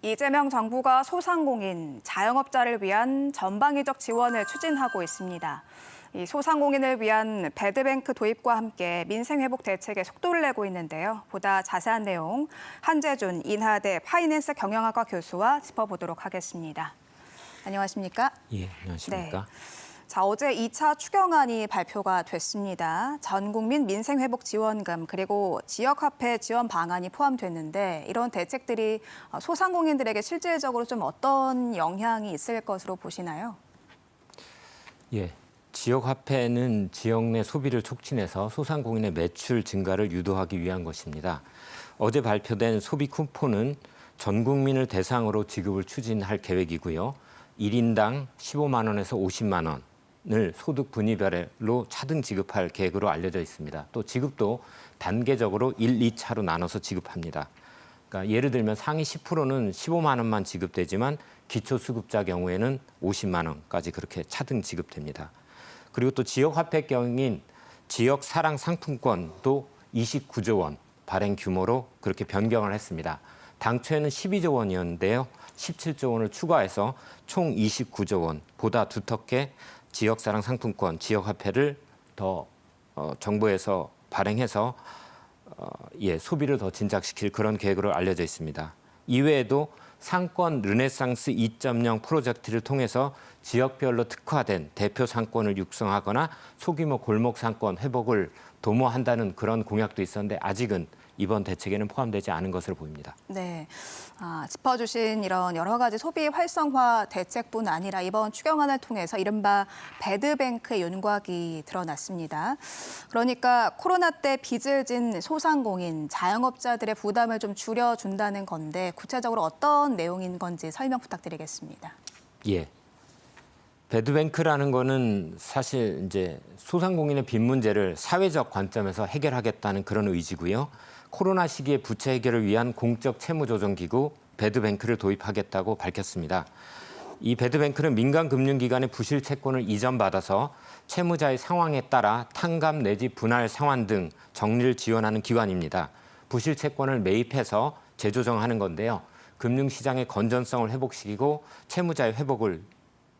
이재명 정부가 소상공인, 자영업자를 위한 전방위적 지원을 추진하고 있습니다. 이 소상공인을 위한 배드뱅크 도입과 함께 민생회복 대책에 속도를 내고 있는데요. 보다 자세한 내용 한재준 인하대 파이낸스 경영학과 교수와 짚어보도록 하겠습니다. 안녕하십니까? 예, 안녕하십니까? 네. 자, 어제 2차 추경안이 발표가 됐습니다. 전국민 민생회복 지원금 그리고 지역화폐 지원 방안이 포함됐는데 이런 대책들이 소상공인들에게 실질적으로 좀 어떤 영향이 있을 것으로 보시나요? 예, 지역화폐는 지역 내 소비를 촉진해서 소상공인의 매출 증가를 유도하기 위한 것입니다. 어제 발표된 소비 쿠폰은 전 국민을 대상으로 지급을 추진할 계획이고요. 1인당 15만 원에서 50만 원을 소득 분위별로 차등 지급할 계획으로 알려져 있습니다. 또 지급도 단계적으로 1, 2차로 나눠서 지급합니다. 그러니까 예를 들면 상위 10%는 15만 원만 지급되지만 기초수급자 경우에는 50만 원까지 그렇게 차등 지급됩니다. 그리고 또 지역화폐경인 지역사랑 상품권도 29조 원 발행 규모로 그렇게 변경을 했습니다. 당초에는 12조 원이었는데요. 17조 원을 추가해서 총 29조 원, 보다 두텁게 지역사랑 상품권, 지역화폐를 더 정부에서 발행해서 소비를 더 진작시킬 그런 계획으로 알려져 있습니다. 이외에도 상권 르네상스 2.0 프로젝트를 통해서 지역별로 특화된 대표 상권을 육성하거나 소규모 골목 상권 회복을 도모한다는 그런 공약도 있었는데 아직은 이번 대책에는 포함되지 않은 것으로 보입니다. 네, 짚어주신 이런 여러 가지 소비 활성화 대책뿐 아니라 이번 추경안을 통해서 이른바 배드뱅크의 윤곽이 드러났습니다. 그러니까 코로나 때 빚을 진 소상공인, 자영업자들의 부담을 좀 줄여준다는 건데 구체적으로 어떤 내용인 건지 설명 부탁드리겠습니다. 예. 배드뱅크라는 거는 사실 이제 소상공인의 빚 문제를 사회적 관점에서 해결하겠다는 그런 의지고요. 코로나 시기에 부채 해결을 위한 공적 채무조정기구 배드뱅크를 도입하겠다고 밝혔습니다. 이 배드뱅크는 민간 금융기관의 부실 채권을 이전받아서 채무자의 상황에 따라 탕감 내지 분할 상환 등 정리를 지원하는 기관입니다. 부실 채권을 매입해서 재조정하는 건데요. 금융시장의 건전성을 회복시키고 채무자의 회복을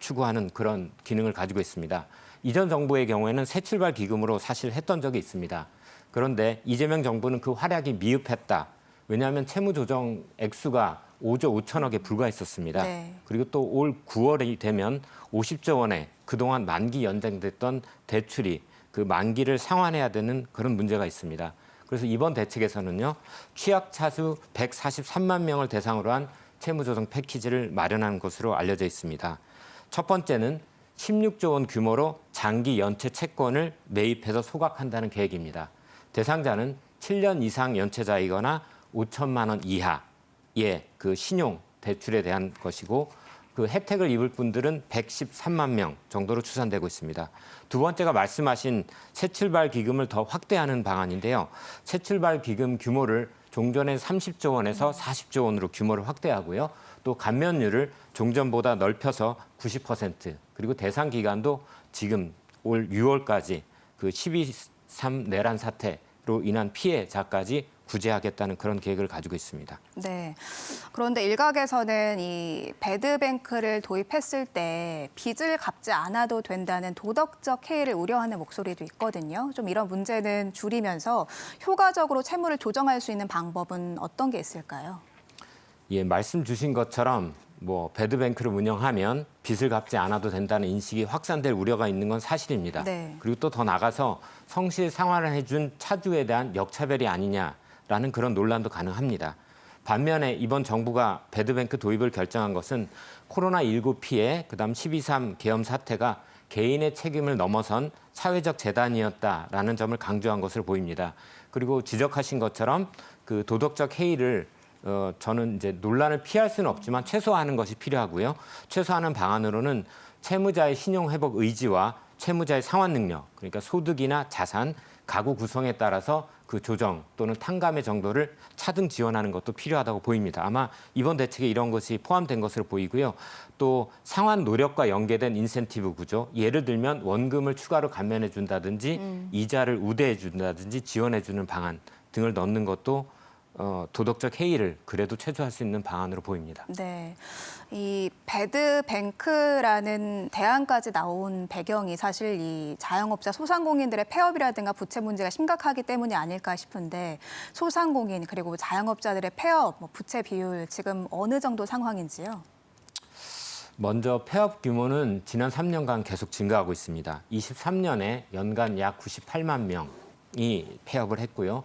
추구하는 그런 기능을 가지고 있습니다. 이전 정부의 경우에는 새출발 기금으로 사실 했던 적이 있습니다. 그런데 이재명 정부는 그 활약이 미흡했다. 왜냐하면 채무조정 액수가 5조 5천억에 불과했었습니다. 네. 그리고 또 올 9월이 되면 50조 원에 그동안 만기 연장됐던 대출이 그 만기를 상환해야 되는 그런 문제가 있습니다. 그래서 이번 대책에서는요. 취약차수 143만 명을 대상으로 한 채무조정 패키지를 마련한 것으로 알려져 있습니다. 첫 번째는 16조 원 규모로 장기 연체 채권을 매입해서 소각한다는 계획입니다. 대상자는 7년 이상 연체자이거나 5천만 원 이하의 그 신용 대출에 대한 것이고 그 혜택을 입을 분들은 113만 명 정도로 추산되고 있습니다. 두 번째가 말씀하신 새출발 기금을 더 확대하는 방안인데요. 새출발 기금 규모를 종전의 30조 원에서 40조 원으로 규모를 확대하고요. 또 감면율을 종전보다 넓혀서 90% 그리고 대상 기간도 지금 올 6월까지 그 12.3 내란 사태로 인한 피해자까지 구제하겠다는 그런 계획을 가지고 있습니다. 네. 그런데 일각에서는 이 배드뱅크를 도입했을 때 빚을 갚지 않아도 된다는 도덕적 해이를 우려하는 목소리도 있거든요. 좀 이런 문제는 줄이면서 효과적으로 채무를 조정할 수 있는 방법은 어떤 게 있을까요? 예, 말씀 주신 것처럼 배드뱅크를 운영하면 빚을 갚지 않아도 된다는 인식이 확산될 우려가 있는 건 사실입니다. 네. 그리고 또 더 나가서 성실 상환을 해준 차주에 대한 역차별이 아니냐라는 그런 논란도 가능합니다. 반면에 이번 정부가 배드뱅크 도입을 결정한 것은 코로나19 피해, 그다음 12.3 계엄 사태가 개인의 책임을 넘어선 사회적 재단이었다라는 점을 강조한 것으로 보입니다. 그리고 지적하신 것처럼 그 도덕적 해이를 저는 이제 논란을 피할 수는 없지만 최소화하는 것이 필요하고요. 최소화하는 방안으로는 채무자의 신용 회복 의지와 채무자의 상환 능력, 그러니까 소득이나 자산, 가구 구성에 따라서 그 조정 또는 탕감의 정도를 차등 지원하는 것도 필요하다고 보입니다. 아마 이번 대책에 이런 것이 포함된 것으로 보이고요. 또 상환 노력과 연계된 인센티브 구조, 예를 들면 원금을 추가로 감면해 준다든지 이자를 우대해 준다든지 지원해 주는 방안 등을 넣는 것도 도덕적 해이를 그래도 최소화할 수 있는 방안으로 보입니다. 네. 이 배드뱅크라는 대안까지 나온 배경이 사실 이 자영업자 소상공인들의 폐업이라든가 부채 문제가 심각하기 때문이 아닐까 싶은데 소상공인 그리고 자영업자들의 폐업, 부채 비율 지금 어느 정도 상황인지요? 먼저 폐업 규모는 지난 3년간 계속 증가하고 있습니다. 23년에 연간 약 98만 명이 폐업을 했고요.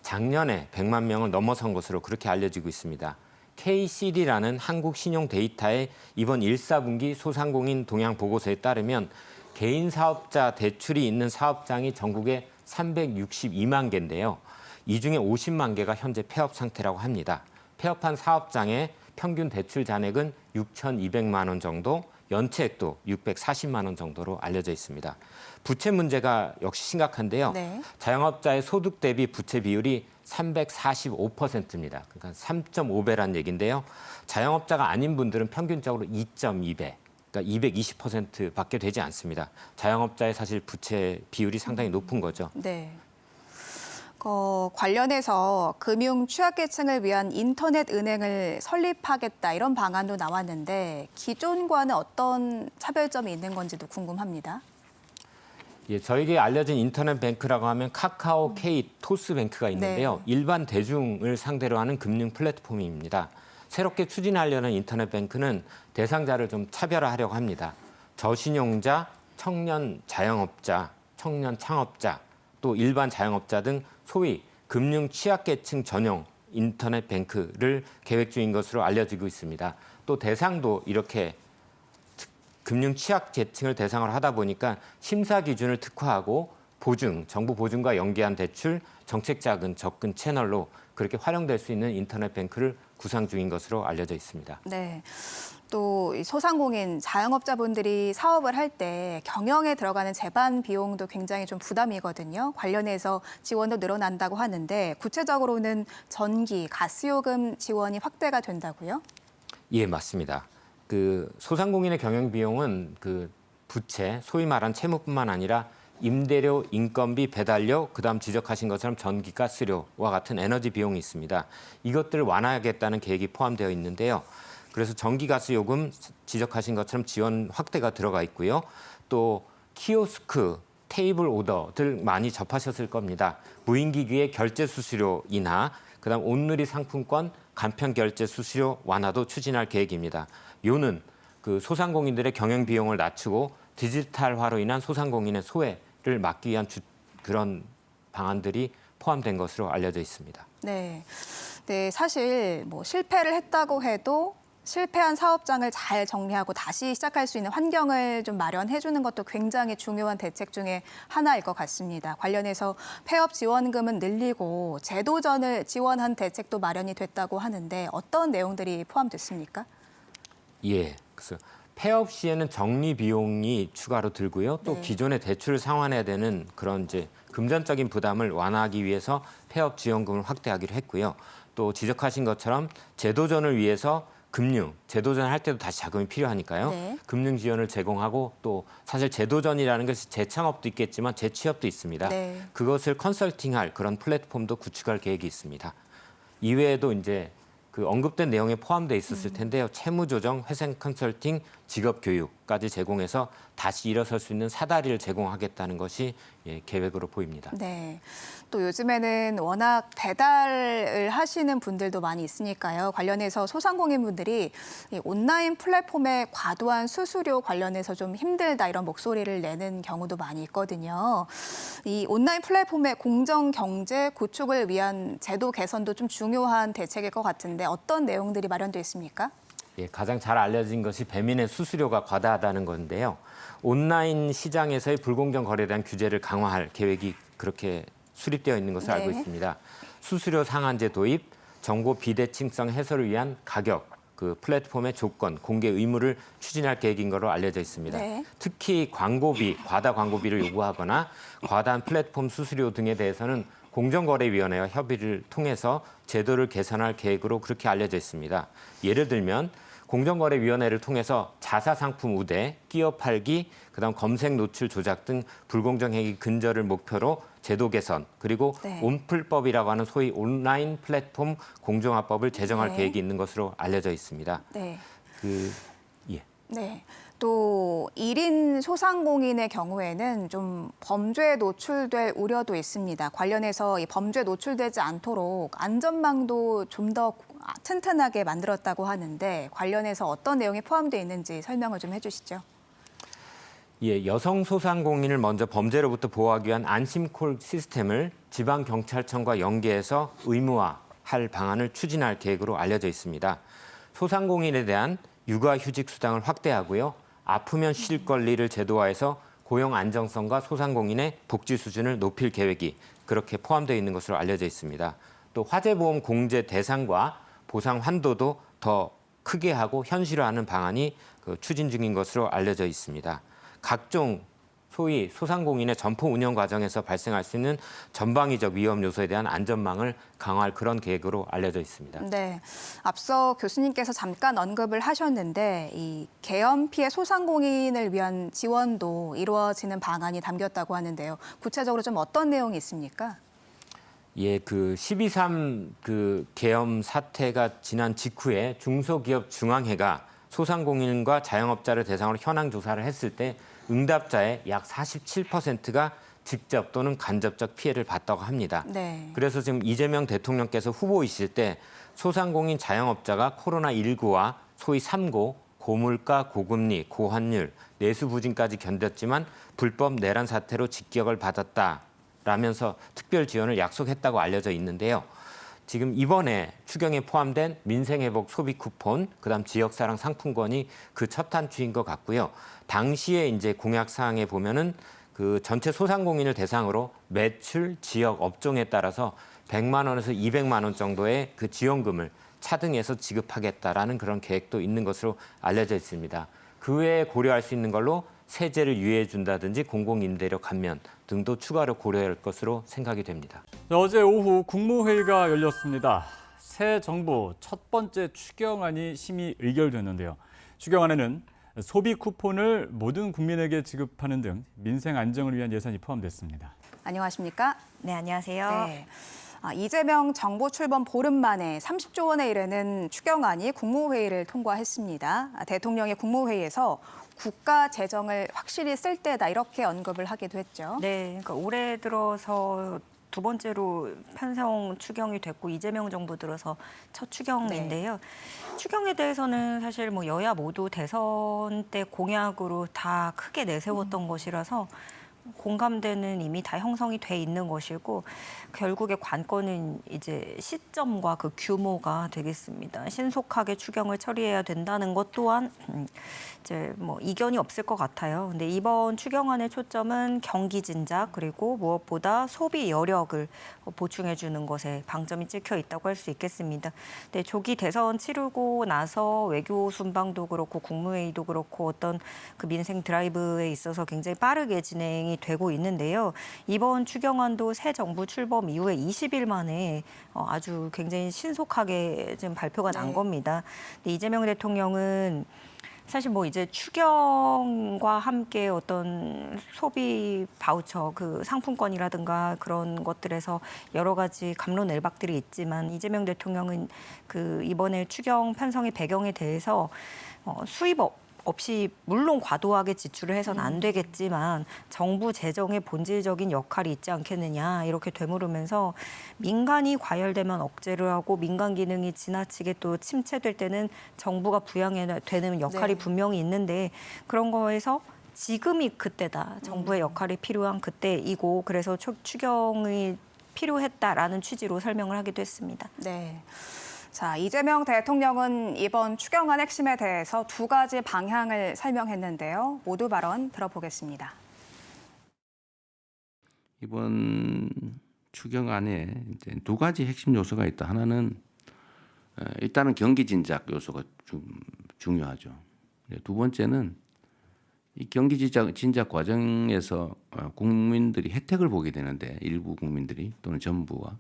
작년에 100만 명을 넘어선 것으로 그렇게 알려지고 있습니다. KCD라는 한국 신용 데이터의 이번 1사분기 소상공인 동향 보고서에 따르면 개인 사업자 대출이 있는 사업장이 전국에 362만 개인데요. 이 중에 50만 개가 현재 폐업 상태라고 합니다. 폐업한 사업장의 평균 대출 잔액은 6,200만 원 정도, 연체액도 640만 원 정도로 알려져 있습니다. 부채 문제가 역시 심각한데요. 네. 자영업자의 소득 대비 부채 비율이 345%입니다. 그러니까 3.5배란 얘기인데요. 자영업자가 아닌 분들은 평균적으로 2.2배, 그러니까 220%밖에 되지 않습니다. 자영업자의 사실 부채 비율이 상당히 높은 거죠. 네. 관련해서 금융 취약계층을 위한 인터넷 은행을 설립하겠다 이런 방안도 나왔는데 기존과는 어떤 차별점이 있는 건지도 궁금합니다. 예, 저에게 알려진 인터넷 뱅크라고 하면 카카오, K, 토스뱅크가 있는데요. 네. 일반 대중을 상대로 하는 금융 플랫폼입니다. 새롭게 추진하려는 인터넷 뱅크는 대상자를 좀 차별화하려고 합니다. 저신용자, 청년 자영업자, 청년 창업자, 또 일반 자영업자 등 소위 금융 취약계층 전용 인터넷 뱅크를 계획 중인 것으로 알려지고 있습니다. 또 대상도 이렇게 금융 취약계층을 대상으로 하다 보니까 심사 기준을 특화하고 보증, 정부 보증과 연계한 대출, 정책 자금 접근 채널로 그렇게 활용될 수 있는 인터넷 뱅크를 구상 중인 것으로 알려져 있습니다. 네. 또 이 소상공인 자영업자분들이 사업을 할 때 경영에 들어가는 제반 비용도 굉장히 좀 부담이거든요. 관련해서 지원도 늘어난다고 하는데 구체적으로는 전기, 가스요금 지원이 확대가 된다고요? 예, 맞습니다. 그 소상공인의 경영 비용은 그 부채, 소위 말한 채무뿐만 아니라 임대료, 인건비, 배달료, 그다음 지적하신 것처럼 전기, 가스료와 같은 에너지 비용이 있습니다. 이것들을 완화하겠다는 계획이 포함되어 있는데요. 그래서 전기, 가스 요금 지적하신 것처럼 지원 확대가 들어가 있고요. 또 키오스크, 테이블 오더들 많이 접하셨을 겁니다. 무인기기의 결제 수수료 인하, 그다음 온누리 상품권 간편 결제 수수료 완화도 추진할 계획입니다. 요는 그 소상공인들의 경영 비용을 낮추고 디지털화로 인한 소상공인의 소외를 막기 위한 그런 방안들이 포함된 것으로 알려져 있습니다. 네. 네, 사실 실패를 했다고 해도 실패한 사업장을 잘 정리하고 다시 시작할 수 있는 환경을 좀 마련해 주는 것도 굉장히 중요한 대책 중에 하나일 것 같습니다. 관련해서 폐업 지원금은 늘리고 제도전을 지원한 대책도 마련이 됐다고 하는데 어떤 내용들이 포함됐습니까? 예, 그래서 폐업 시에는 정리 비용이 추가로 들고요. 또 네. 기존의 대출을 상환해야 되는 그런 이제 금전적인 부담을 완화하기 위해서 폐업 지원금을 확대하기로 했고요. 또 지적하신 것처럼 제도전을 위해서 제도전 할 때도 다시 자금이 필요하니까요. 네. 금융 지원을 제공하고 또 사실 제도전이라는 것이 재창업도 있겠지만 재취업도 있습니다. 네. 그것을 컨설팅할 그런 플랫폼도 구축할 계획이 있습니다. 이외에도 이제 그 언급된 내용에 포함돼 있었을 텐데요. 채무 조정, 회생 컨설팅, 직업 교육까지 제공해서 다시 일어설 수 있는 사다리를 제공하겠다는 것이 계획으로 보입니다. 네. 또 요즘에는 워낙 배달을 하시는 분들도 많이 있으니까요. 관련해서 소상공인 분들이 이 온라인 플랫폼의 과도한 수수료 관련해서 좀 힘들다 이런 목소리를 내는 경우도 많이 있거든요. 이 온라인 플랫폼의 공정 경제 구축을 위한 제도 개선도 좀 중요한 대책일 것 같은데 어떤 내용들이 마련돼 있습니까? 예, 가장 잘 알려진 것이 배민의 수수료가 과다하다는 건데요. 온라인 시장에서의 불공정 거래에 대한 규제를 강화할 계획이 그렇게 수립되어 있는 것을 알고 네. 있습니다. 수수료 상한제 도입, 정보 비대칭성 해소를 위한 가격, 그 플랫폼의 조건, 공개 의무를 추진할 계획인 것으로 알려져 있습니다. 네. 특히 광고비, 과다 광고비를 요구하거나 과다한 플랫폼 수수료 등에 대해서는 공정거래위원회와 협의를 통해서 제도를 개선할 계획으로 그렇게 알려져 있습니다. 예를 들면 공정거래위원회를 통해서 자사상품 우대, 끼어 팔기, 그다음 검색 노출 조작 등 불공정 행위 근절을 목표로 제도 개선 그리고 네. 온플법이라고 하는 소위 온라인 플랫폼 공정화법을 제정할 네. 계획이 있는 것으로 알려져 있습니다. 네. 예. 네. 또 1인 소상공인의 경우에는 좀 범죄에 노출될 우려도 있습니다. 관련해서 이 범죄에 노출되지 않도록 안전망도 좀 더 튼튼하게 만들었다고 하는데 관련해서 어떤 내용이 포함되어 있는지 설명을 좀 해주시죠. 예, 여성 소상공인을 먼저 범죄로부터 보호하기 위한 안심콜 시스템을 지방경찰청과 연계해서 의무화할 방안을 추진할 계획으로 알려져 있습니다. 소상공인에 대한 육아휴직 수당을 확대하고요. 아프면 쉴 권리를 제도화해서 고용 안정성과 소상공인의 복지 수준을 높일 계획이 그렇게 포함되어 있는 것으로 알려져 있습니다. 또 화재보험 공제 대상과 보상 한도도 더 크게 하고 현실화하는 방안이 추진 중인 것으로 알려져 있습니다. 각종 소위 소상공인의 점포 운영 과정에서 발생할 수 있는 전방위적 위험 요소에 대한 안전망을 강화할 그런 계획으로 알려져 있습니다. 네, 앞서 교수님께서 잠깐 언급을 하셨는데 이 계엄 피해 소상공인을 위한 지원도 이루어지는 방안이 담겼다고 하는데요. 구체적으로 좀 어떤 내용이 있습니까? 예, 12.3 계엄 사태가 지난 직후에 중소기업 중앙회가 소상공인과 자영업자를 대상으로 현황 조사를 했을 때 응답자의 약 47%가 직접 또는 간접적 피해를 봤다고 합니다. 네. 그래서 지금 이재명 대통령께서 후보이실 때 소상공인 자영업자가 코로나19와 소위 3고, 고물가, 고금리, 고환율, 내수 부진까지 견뎠지만 불법 내란 사태로 직격을 받았다라면서 특별 지원을 약속했다고 알려져 있는데요. 지금 이번에 추경에 포함된 민생회복 소비 쿠폰, 그다음 지역사랑 상품권이 그 첫 단추인 것 같고요. 당시에 이제 공약 사항에 보면은 전체 소상공인을 대상으로 매출, 지역, 업종에 따라서 100만 원에서 200만 원 정도의 그 지원금을 차등해서 지급하겠다라는 그런 계획도 있는 것으로 알려져 있습니다. 그 외에 고려할 수 있는 걸로 세제를 유예해 준다든지 공공임대료 감면 등도 추가로 고려할 것으로 생각이 됩니다. 어제 오후 국무회의가 열렸습니다. 새 정부 첫 번째 추경안이 심의 의결됐는데요. 추경안에는 소비 쿠폰을 모든 국민에게 지급하는 등 민생 안정을 위한 예산이 포함됐습니다. 안녕하십니까? 네, 안녕하세요. 네. 이재명 정부 출범 보름 만에 30조 원에 이르는 추경안이 국무회의를 통과했습니다. 대통령이 국무회의에서 국가 재정을 확실히 쓸 때다 이렇게 언급을 하기도 했죠. 네, 그러니까 올해 들어서 두 번째로 편성 추경이 됐고 이재명 정부 들어서 첫 추경인데요. 추경에 대해서는 사실 뭐 여야 모두 대선 때 공약으로 다 크게 내세웠던 것이라서 공감대는 이미 다 형성이 돼 있는 것이고 결국에 관건은 이제 시점과 그 규모가 되겠습니다. 신속하게 추경을 처리해야 된다는 것 또한 이제 뭐 이견이 없을 것 같아요. 근데 이번 추경안의 초점은 경기 진작 그리고 무엇보다 소비 여력을 보충해 주는 것에 방점이 찍혀 있다고 할 수 있겠습니다. 근데 조기 대선 치르고 나서 외교 순방도 그렇고 국무회의도 그렇고 어떤 그 민생 드라이브에 있어서 굉장히 빠르게 진행이 되고 있는데요. 이번 추경안도 새 정부 출범 이후에 20일 만에 아주 굉장히 신속하게 지금 발표가 난 겁니다. 근데 이재명 대통령은 사실 뭐 이제 추경과 함께 어떤 소비 바우처 그 상품권이라든가 그런 것들에서 여러 가지 갑론을박들이 있지만 이재명 대통령은 그 이번에 추경 편성의 배경에 대해서 수입 없이 물론 과도하게 지출을 해서는 안 되겠지만 정부 재정의 본질적인 역할이 있지 않겠느냐 이렇게 되물으면서 민간이 과열되면 억제를 하고 민간 기능이 지나치게 또 침체될 때는 정부가 부양해야 되는 역할이 분명히 있는데 그런 거에서 지금이 그때다. 정부의 역할이 필요한 그때이고 그래서 추경이 필요했다라는 취지로 설명을 하기도 했습니다. 네. 자, 이재명 대통령은 이번 추경안 핵심에 대해서 두 가지 방향을 설명했는데요. 모두 발언 들어보겠습니다. 이번 추경안에 이제 두 가지 핵심 요소가 있다. 하나는 일단은 경기 진작 요소가 좀 중요하죠. 두 번째는 이 경기 진작 과정에서 국민들이 혜택을 보게 되는데 일부 국민들이 또는 정부가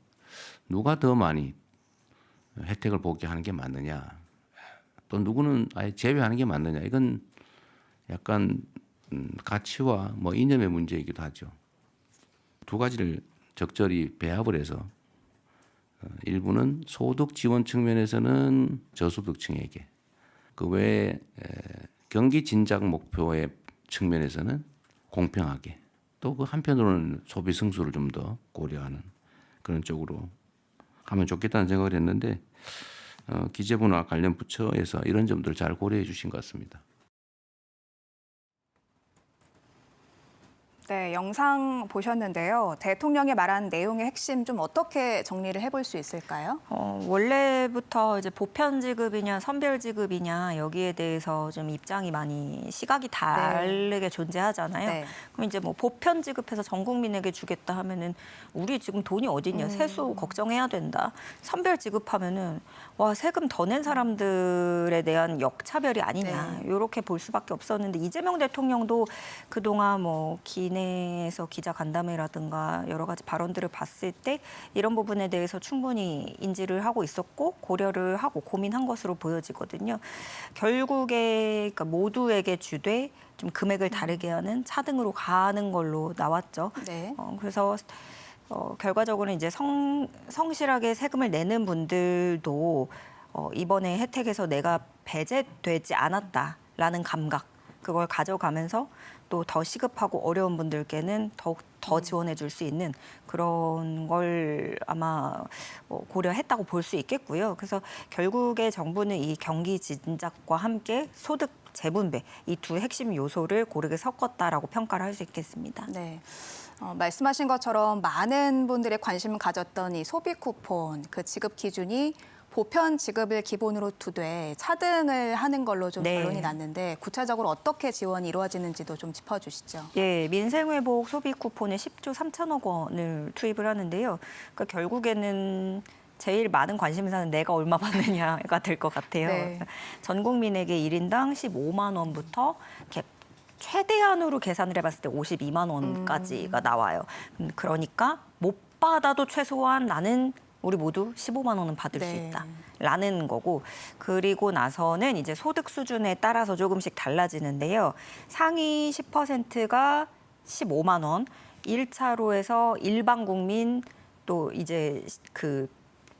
누가 더 많이 혜택을 보게 하는 게 맞느냐, 또 누구는 아예 제외하는 게 맞느냐, 이건 약간 가치와 뭐 이념의 문제이기도 하죠. 두 가지를 적절히 배합을 해서 일부는 소득 지원 측면에서는 저소득층에게 그 외에 경기 진작 목표의 측면에서는 공평하게 또 그 한편으로는 소비 승수를 좀 더 고려하는 그런 쪽으로 하면 좋겠다는 생각을 했는데 기재부나 관련 부처에서 이런 점들을 잘 고려해 주신 것 같습니다. 네, 영상 보셨는데요. 대통령이 말한 내용의 핵심 좀 어떻게 정리를 해볼 수 있을까요? 원래부터 이제 보편 지급이냐 선별 지급이냐 여기에 대해서 좀 입장이 많이 시각이 다르게 존재하잖아요. 네. 그럼 이제 뭐 보편 지급해서 전 국민에게 주겠다 하면은 우리 지금 돈이 어디 있냐 세수 걱정해야 된다. 선별 지급하면은 와 세금 더 낸 사람들에 대한 역차별이 아니냐 이렇게 볼 수밖에 없었는데 이재명 대통령도 그동안 뭐 기내에서 기자 간담회라든가 여러 가지 발언들을 봤을 때 이런 부분에 대해서 충분히 인지를 하고 있었고 고려를 하고 고민한 것으로 보여지거든요. 결국에 그러니까 모두에게 주되 좀 금액을 다르게 하는 차등으로 가는 걸로 나왔죠. 네. 그래서 결과적으로 이제 성실하게 세금을 내는 분들도 이번에 혜택에서 내가 배제되지 않았다라는 감각 그걸 가져가면서 또 더 시급하고 어려운 분들께는 더욱 더 지원해 줄 수 있는 그런 걸 아마 고려했다고 볼 수 있겠고요. 그래서 결국에 정부는 이 경기 진작과 함께 소득 재분배 이 두 핵심 요소를 고르게 섞었다라고 평가를 할 수 있겠습니다. 네. 말씀하신 것처럼 많은 분들의 관심을 가졌던 이 소비 쿠폰 그 지급 기준이 보편 지급을 기본으로 두되 차등을 하는 걸로 좀 네. 결론이 났는데 구체적으로 어떻게 지원이 이루어지는지도 좀 짚어주시죠. 예, 민생회복 소비 쿠폰에 10조 3천억 원을 투입을 하는데요. 그러니까 결국에는 제일 많은 관심사는 내가 얼마 받느냐가 될 것 같아요. 네. 전 국민에게 1인당 15만 원부터 이렇게 최대한으로 계산을 해봤을 때 52만 원까지가 나와요. 그러니까 못 받아도 최소한 나는 우리 모두 15만 원은 받을 수 네. 있다라는 거고 그리고 나서는 이제 소득 수준에 따라서 조금씩 달라지는데요. 상위 10%가 15만 원, 1차로에서 일반 국민 또 이제 그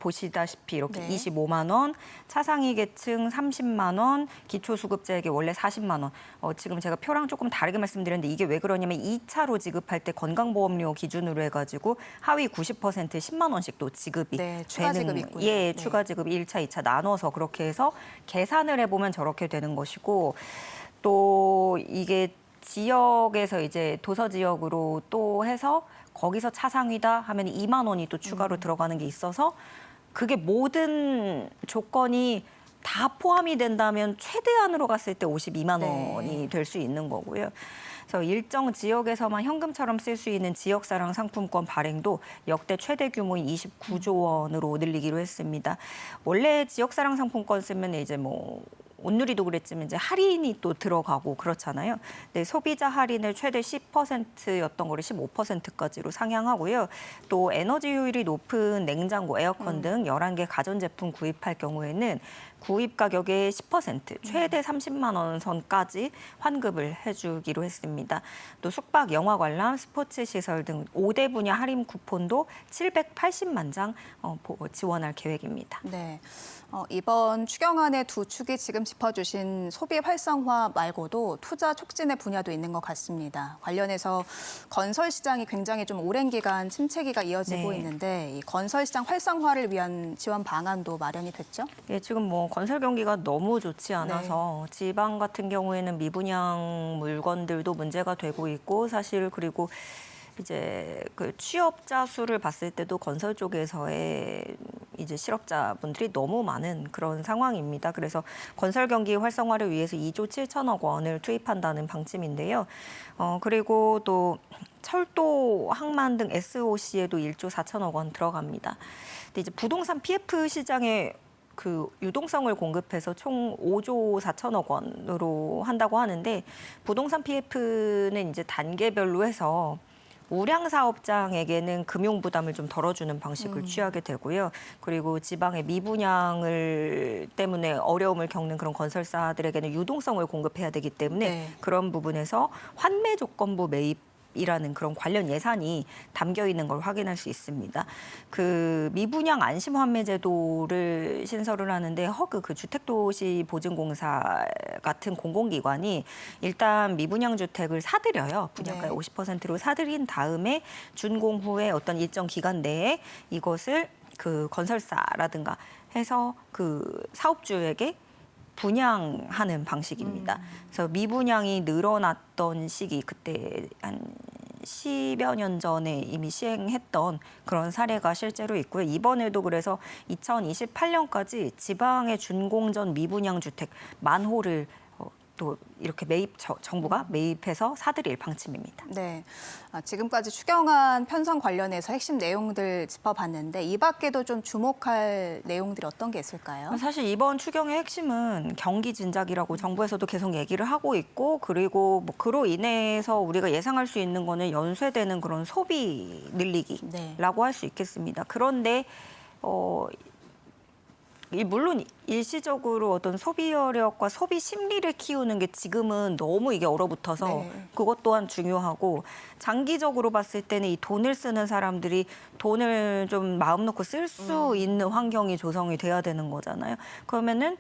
보시다시피 이렇게 네. 25만 원, 차상위 계층 30만 원, 기초수급자에게 원래 40만 원. 지금 제가 표랑 조금 다르게 말씀드렸는데 이게 왜 그러냐면 2차로 지급할 때 건강보험료 기준으로 해가지고 하위 90% 10만 원씩 또 지급이 네, 추가 되는 지급이 있군요. 예, 네. 추가 지급 1차, 2차 나눠서 그렇게 해서 계산을 해보면 저렇게 되는 것이고 또 이게 지역에서 이제 도서 지역으로 또 해서 거기서 차상위다 하면 2만 원이 또 추가로 들어가는 게 있어서 그게 모든 조건이 다 포함이 된다면 최대한으로 갔을 때 52만 원이 될 수 있는 거고요. 그래서 일정 지역에서만 현금처럼 쓸 수 있는 지역사랑 상품권 발행도 역대 최대 규모인 29조 원으로 늘리기로 했습니다. 원래 지역사랑 상품권 쓰면 이제 뭐 온누리도 그랬지만 이제 할인이 또 들어가고 그렇잖아요. 네, 소비자 할인을 최대 10%였던 거를 15%까지로 상향하고요. 또 에너지 효율이 높은 냉장고, 에어컨 등 11개 가전제품 구입할 경우에는 구입 가격의 10%, 최대 30만 원 선까지 환급을 해주기로 했습니다. 또 숙박, 영화 관람, 스포츠 시설 등 5대 분야 할인 쿠폰도 780만 장 지원할 계획입니다. 네. 이번 추경안의 두 축이 지금 짚어주신 소비 활성화 말고도 투자 촉진의 분야도 있는 것 같습니다. 관련해서 건설 시장이 굉장히 좀 오랜 기간 침체기가 이어지고 네. 있는데 이 건설 시장 활성화를 위한 지원 방안도 마련이 됐죠? 예, 지금 뭐 건설 경기가 너무 좋지 않아서 지방 같은 경우에는 미분양 물건들도 문제가 되고 있고 사실 그리고 이제 그 취업자 수를 봤을 때도 건설 쪽에서의 이제 실업자분들이 너무 많은 그런 상황입니다. 그래서 건설 경기 활성화를 위해서 2조 7천억 원을 투입한다는 방침인데요. 그리고 또 철도, 항만 등 SOC에도 1조 4천억 원 들어갑니다. 근데 이제 부동산 PF 시장에 그 유동성을 공급해서 총 5조 4천억 원으로 한다고 하는데 부동산 PF는 이제 단계별로 해서 우량 사업장에게는 금융 부담을 좀 덜어주는 방식을 취하게 되고요. 그리고 지방의 미분양을 때문에 어려움을 겪는 그런 건설사들에게는 유동성을 공급해야 되기 때문에 네. 그런 부분에서 환매 조건부 매입 이라는 그런 관련 예산이 담겨 있는 걸 확인할 수 있습니다. 그 미분양 안심환매제도를 신설을 하는데 허그 그 주택도시보증공사 같은 공공기관이 일단 미분양 주택을 사들여요. 분양가의 네. 50%로 사들인 다음에 준공 후에 어떤 일정 기간 내에 이것을 그 건설사라든가 해서 그 사업주에게 분양하는 방식입니다. 그래서 미분양이 늘어났던 시기 그때 한 10여 년 전에 이미 시행했던 그런 사례가 실제로 있고요. 이번에도 그래서 2028년까지 지방의 준공전 미분양 주택 10,000호를 또 이렇게 정부가 매입해서 사들일 방침입니다. 네, 지금까지 추경안 편성 관련해서 핵심 내용들 짚어봤는데 이 밖에도 좀 주목할 내용들이 어떤 게 있을까요? 사실 이번 추경의 핵심은 경기 진작이라고 정부에서도 계속 얘기를 하고 있고 그리고 뭐 그로 인해서 우리가 예상할 수 있는 거는 연쇄되는 그런 소비 늘리기라고 할 수 있겠습니다. 그런데 물론 일시적으로 어떤 소비 여력과 소비 심리를 키우는 게 지금은 너무 이게 얼어붙어서 네. 그것 또한 중요하고 장기적으로 봤을 때는 이 돈을 쓰는 사람들이 돈을 좀 마음 놓고 쓸 수 있는 환경이 조성이 돼야 되는 거잖아요. 그러면은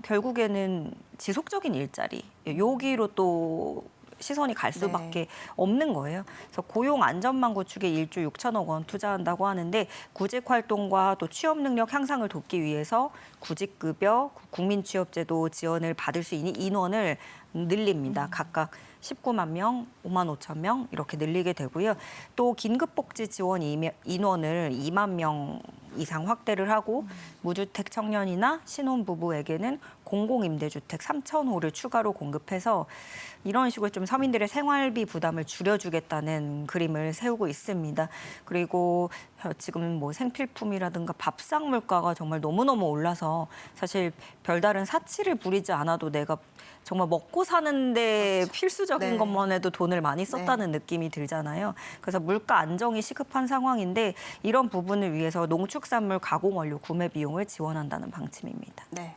결국에는 지속적인 일자리 여기로 또 시선이 갈 수밖에 없는 거예요. 그래서 고용 안전망 구축에 1조 6천억 원 투자한다고 하는데 구직 활동과 또 취업 능력 향상을 돕기 위해서 구직급여, 국민취업제도 지원을 받을 수 있는 인원을 늘립니다. 각각 19만 명, 5만 5천 명 이렇게 늘리게 되고요. 또 긴급복지 지원 인원을 2만 명 이상 확대를 하고 무주택 청년이나 신혼부부에게는 공공임대주택 3,000호를 추가로 공급해서 이런 식으로 좀 서민들의 생활비 부담을 줄여주겠다는 그림을 세우고 있습니다. 그리고 지금 뭐 생필품이라든가 밥상 물가가 정말 너무너무 올라서 사실 별다른 사치를 부리지 않아도 내가 정말 먹고 사는데 필수적인 네. 것만 해도 돈을 많이 썼다는 느낌이 들잖아요. 그래서 물가 안정이 시급한 상황인데 이런 부분을 위해서 농축산물 가공원료 구매 비용을 지원한다는 방침입니다. 네.